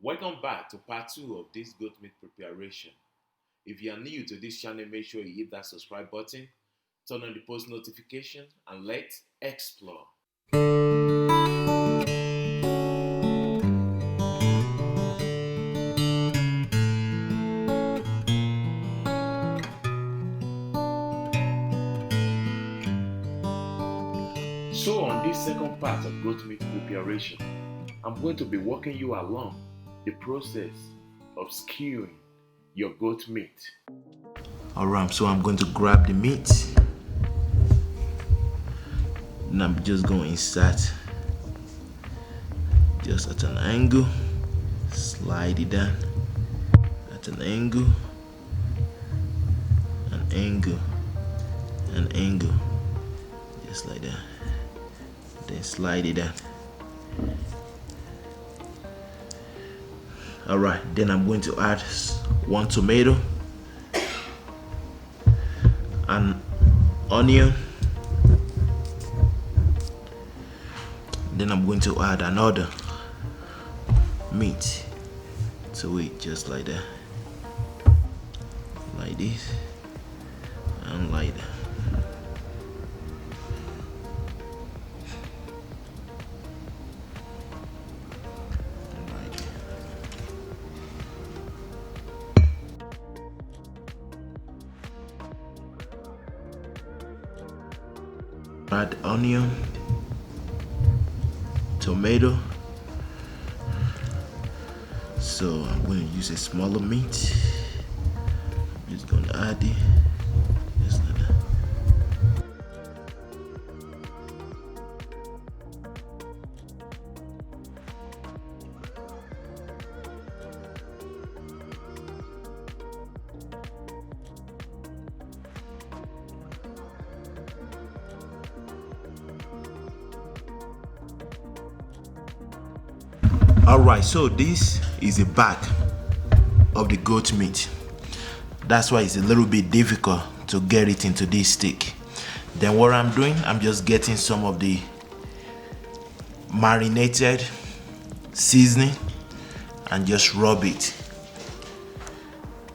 Welcome back to part 2 of this goat meat preparation. If you are new to this channel, make sure you hit that subscribe button, turn on the post notification, and let's explore. So on this second part of goat meat preparation, I'm going to be walking you along the process of skewing your goat meat. Alright, so I'm going to grab the meat and I'm just going to insert just at an angle, slide it down at an angle, just like that, then slide it down. Alright, then I'm going to add 1 tomato, an onion, then I'm going to add another meat to it, just like that, like this and like that. Add onion, tomato. So I'm going to use a smaller meat. I'm just going to add it just like that. Alright, so this is the back of the goat meat. That's why it's a little bit difficult to get it into this stick. Then what I'm doing, I'm just getting some of the marinated seasoning and just rub it.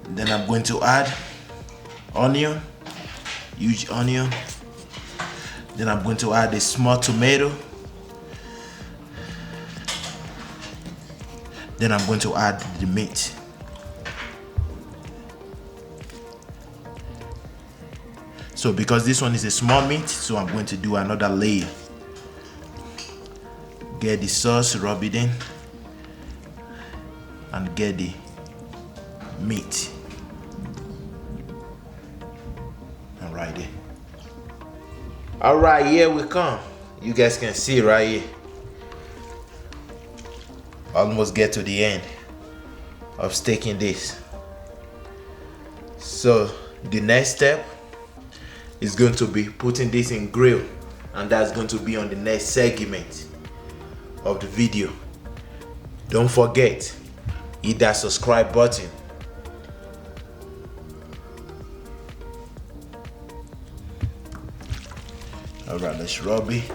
Then I'm going to add onion, huge onion. Then I'm going to add a small tomato. Then I'm going to add the meat. So because this one is a small meat, so I'm going to do another layer. Get the sauce, rub it in, and get the meat. And right there. Alright, here we come. You guys can see right here. Almost get to the end of staking this. So the next step is going to be putting this in grill, and that's going to be on the next segment of the video. Don't forget, hit that subscribe button. Alright, let's rub it.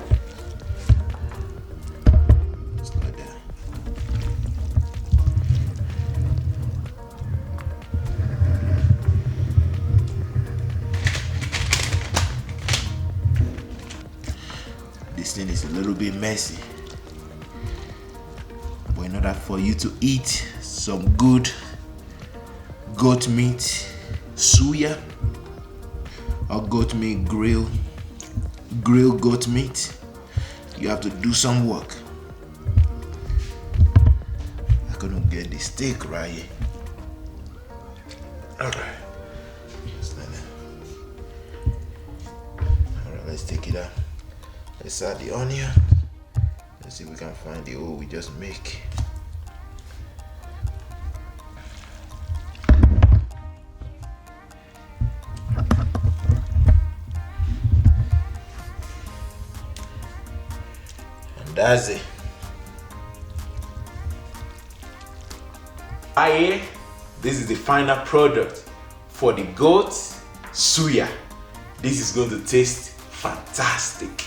This thing is a little bit messy, but in order for you to eat some good goat meat suya or goat meat grill goat meat, you have to do some work. I couldn't get the steak right here. Alright, just like that. Alright, let's take it out. Let's add the onion. Let's see if we can find the hole we just make. And that's it. Here, this is the final product for the goat suya. This is going to taste fantastic.